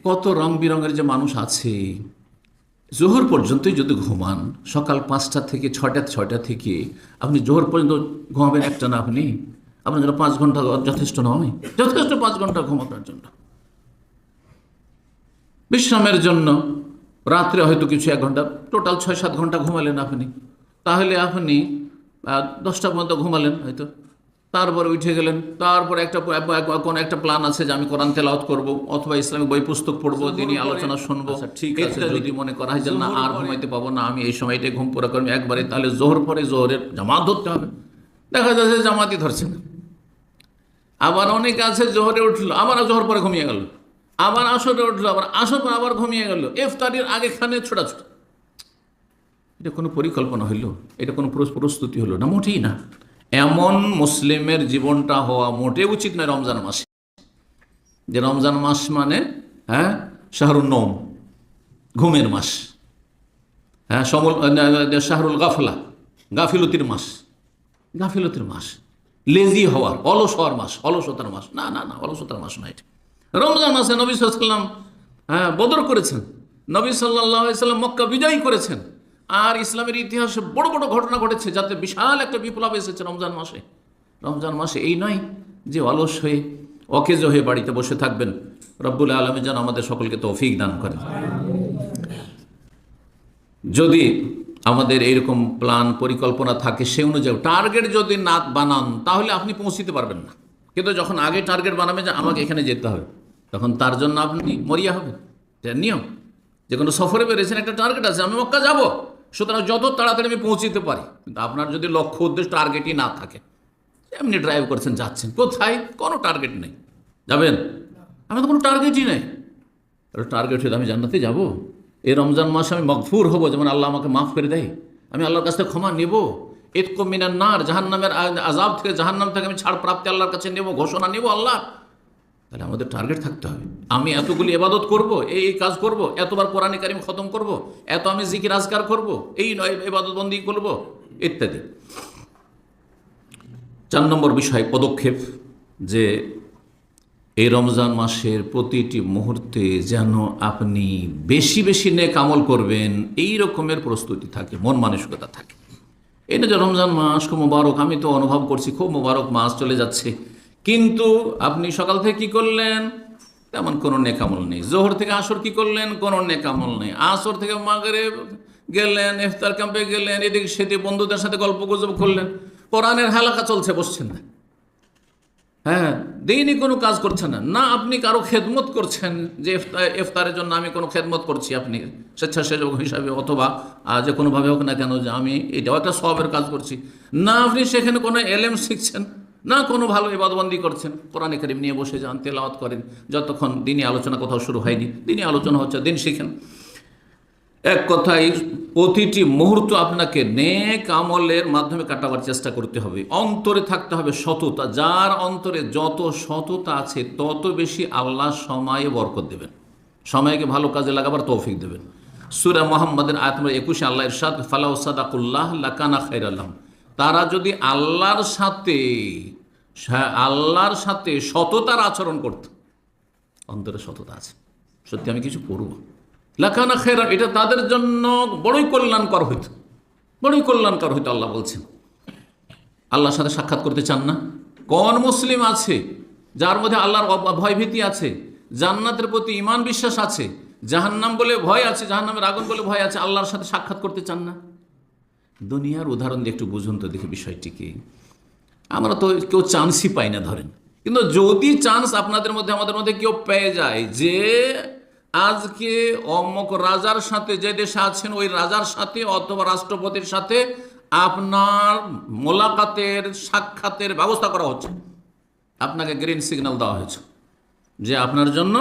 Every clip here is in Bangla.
কত রং বিরঙের যে মানুষ আছে, জোহর পর্যন্তই যদি ঘুমান, সকাল 5টা থেকে 6টা থেকে আপনি জোহর পর্যন্ত ঘুমাবেন একটানা, আপনার জন্য 5 ঘন্টা যথেষ্ট নয়? যথেষ্ট 5 ঘন্টা ঘুম আপনার জন্য। বিশ্রামের জন্য রাত্রে হয়তো কিছু 1 ঘন্টা, টোটাল 6-7 ঘন্টা ঘুমালেন আপনি। তাহলে আপনি 10টা পর্যন্ত ঘুমালেন হয়তো, তারপরে উঠে গেলেন, তারপরে কোনো একটা প্ল্যান আছে যে আমি কোরআন তেলাওয়াত করব, অথবা ইসলামিক বই পুস্তক পড়বো, দিনই আলোচনা শুনবো। ঠিক আছে, যদি মনে করা হয় যে না আর ঘুমাইতে পাবো না, আমি এই সময়টাই ঘুম পুরো করবো একবারে, তাহলে জোহর পরে জোহরের জামাত ধরতে হবে। দেখা যাচ্ছে জামাতই ধরছে না। আবার অনেকে আছে জোহরে উঠলো, আবার জোহর পরে ঘুমিয়ে গেল, আবার আসরে উঠলো, আবার আসর পর আবার ঘুমিয়ে গেল, ইফতারির আগে খানে ছোটাছুটি। এটা কোনো পরিকল্পনা হইল? এটা কোনো প্রস্তুতি হলো না? মোটেই না। এমন মুসলিমের জীবনটা হওয়া মোটে উচিত নয় রমজান মাসে। যে রমজান মাস মানে শাহরুল নওম, ঘুমের মাস, শাহরুল গাফলা, গাফিলতির মাস, গাফিলতির মাস, লেজি হওয়ার, অলস হওয়ার মাস, অলসতার মাস। না না না, অলসতার মাস না এটা। রমজান মাসে নবী সাল্লাল্লাহু আলাইহি ওয়াসাল্লাম বদর করেছেন, নবী সাল্লাল্লাহু আলাইহি ওয়াসাল্লাম মক্কা বিজয় করেছেন, আর ইসলামের ইতিহাসে বড় বড় ঘটনা ঘটেছে, যাতে বিশাল একটা বিপ্লব এসেছে রমজান মাসে। রমজান মাসে এই নয় যে অলস হয়ে অকেজো হয়ে বাড়িতে বসে থাকবেন। রব্বুল আলামিন যেন আমাদের সকলকে তৌফিক দান করেন। যদি আমাদের এইরকম প্ল্যান পরিকল্পনা থাকে, সে অনুযায়ী টার্গেট যদি না বানান, তাহলে আপনি পৌঁছিতে পারবেন না। কিন্তু যখন আগে টার্গেট বানাবেন যে আমাকে এখানে যেতে হবে, তখন তার জন্য আপনি মরিয়া হবেন। এটা নিয়ম। যে কোনো সফরে বেরিয়েছেন, একটা টার্গেট আছে, আমি মক্কা যাব, সুতরাং যত তাড়াতাড়ি আমি পৌঁছিতে পারি। কিন্তু আপনার যদি লক্ষ্য উদ্দেশ্য টার্গেটই না থাকে, এমনি ড্রাইভ করছেন, যাচ্ছেন কোথায়, কোনো টার্গেট নেই, যাবেন, আমার তো কোনো টার্গেটই নেই। টার্গেট হয়ে আমি জান্নাতে যাব, এই রমজান মাসে আমি মগফুর হব, যেমন আল্লাহ আমাকে মাফ করে দেয়, আমি আল্লাহর কাছ থেকে ক্ষমা নেব, ইতকু মিনান নার, জাহান্নামের আযাব থেকে, জাহান্নাম থেকে আমি ছাড় প্রাপ্তি আল্লাহর কাছে নেব, ঘোষণা নেব আল্লাহ। তাহলে আমাদের টার্গেট থাকতে হবে, আমি এতগুলি ইবাদত করব, এই কাজ করব, এতবার কোরআনে কারিম খতম করব, এত আমি জিকির আজকার করব, এই নয় ইবাদত বন্দি করব, ইত্যাদি। 4 নম্বর বিষয় পদক্ষেপ, যে এই রমজান মাসের প্রতিটি মুহূর্তে যেন আপনি বেশি বেশি নেক আমল করবেন, এই রকমের প্রস্তুতি থাকে, মন মানসিকতা থাকে। এটা যে রমজান মাস খুব মোবারক, আমি তো অনুভব করছি খুব মোবারক মাস চলে যাচ্ছে, কিন্তু আপনি সকাল থেকে কি করলেন? তেমন কোনো নেক আমল নেই। জোহর থেকে আসর কি করলেন? কোনো নেক আমল নেই। আসর থেকে মাগরিব গেলেন, ইফতার ক্যাম্পে গেলেন, এদিকে সেদিকে বন্ধুদের সাথে গল্প গুজব করলেন, কোরআনের হালাকা চলছে, বসছেন না, দিনই কোনো কাজ করছেন না, না আপনি কারো খেদমত করছেন, যে ইফতারের জন্য আমি কোনো খেদমত করছি, আপনি স্বেচ্ছাসেবক হিসাবে, অথবা যে কোনোভাবে হোক না কেন, যে আমি এটাও একটা সওয়াবের কাজ করছি, না আপনি সেখানে কোনো এলেম শিখছেন, না কোনো ভালো ইবাদতবন্দি করছেন। কোরআনে কারিম নিয়ে বসে যান, তেলাওয়াত করেন, যতক্ষণ দিনই আলোচনা কোথাও শুরু হয়নি, দিনই আলোচনা হচ্ছে, দিন শিখেন। এক কথায় প্রতিটি মুহূর্ত আপনাকে নেক আমলের মাধ্যমে কাটাবার চেষ্টা করতে হবে। অন্তরে থাকতে হবে সততা। যার অন্তরে যত সততা আছে, তত বেশি আল্লাহ সময়ে বরকত দেবেন, সময়কে ভালো কাজে লাগাবার তৌফিক দেবেন। সূরা মুহাম্মাদের আয়াত নম্বর 21 আল্লাহ ইরশাদ, ফালাউ সাদাকুল্লাহ লাকানা খায়রাল লাহুম। তারা যদি আল্লাহর সাথে সততার আচরণ করত, অন্তরে সততা আছে, সত্যি আমি কিছু করব, লাকানা খায়রান, এটা তাদের জন্য বড়ই কল্যাণকর হইত, বড়ই কল্যাণকর হইত। আল্লাহ বলছেন, আল্লাহর সাথে সাক্ষাৎ করতে চান না? কোন মুসলিম আছে যার মধ্যে আল্লাহর ভয়ভীতি আছে, জান্নাতের প্রতি ঈমান বিশ্বাস আছে, জাহান্নাম বলে ভয় আছে, জাহান্নামের আগুন বলে ভয় আছে, আল্লাহর সাথে সাক্ষাৎ করতে চান না? দুনিয়ার উদাহরণ দিয়ে একটু বুঝুন তো দেখি বিষয়টিকে। আমরা তো কেউ চান্সই পাই না ধরেন, কিন্তু যদি চান্স আপনাদের মধ্যে, আমাদের মধ্যে কেউ পেয়ে যায় যে আজকে অমুক রাজার সাথে, যে দেশে আছেন ওই রাজার সাথে অথবা রাষ্ট্রপতির সাথে আপনার মোলাকাতের, সাক্ষাতের ব্যবস্থা করা হচ্ছে, আপনাকে গ্রিন সিগন্যাল দেওয়া হয়েছে, যে আপনার জন্য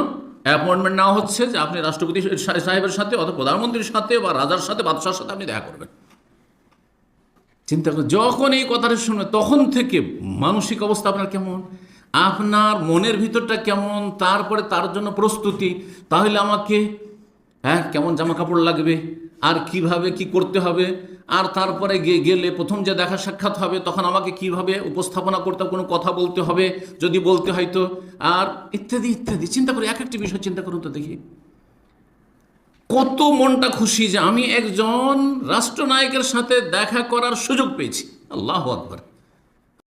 অ্যাপয়েন্টমেন্ট নেওয়া হচ্ছে, যে আপনি রাষ্ট্রপতি সাহেবের সাথে অথবা প্রধানমন্ত্রীর সাথে বা রাজার সাথে, বাদশার সাথে আপনি দেখা করবেন। চিন্তা করুন, যখন এই কথাটা শুনবে, তখন থেকে মানসিক অবস্থা আপনার কেমন, আপনার মনের ভিতরটা কেমন, তারপরে তার জন্য প্রস্তুতি, তাহলে আমাকে কেমন জামা কাপড় লাগবে, আর কিভাবে কি করতে হবে, আর তারপরে গেলে প্রথম যে দেখা সাক্ষাৎ হবে তখন আমাকে কিভাবে উপস্থাপনা করতে হবে, কোনো কথা বলতে হবে যদি বলতে হয় তো, আর ইত্যাদি ইত্যাদি। চিন্তা করি, এক একটি বিষয় চিন্তা করুন তো দেখি, কত মনটা খুশি যে আমি একজন রাষ্ট্রনায়কের সাথে দেখা করার সুযোগ পেয়েছি। আল্লাহু আকবার।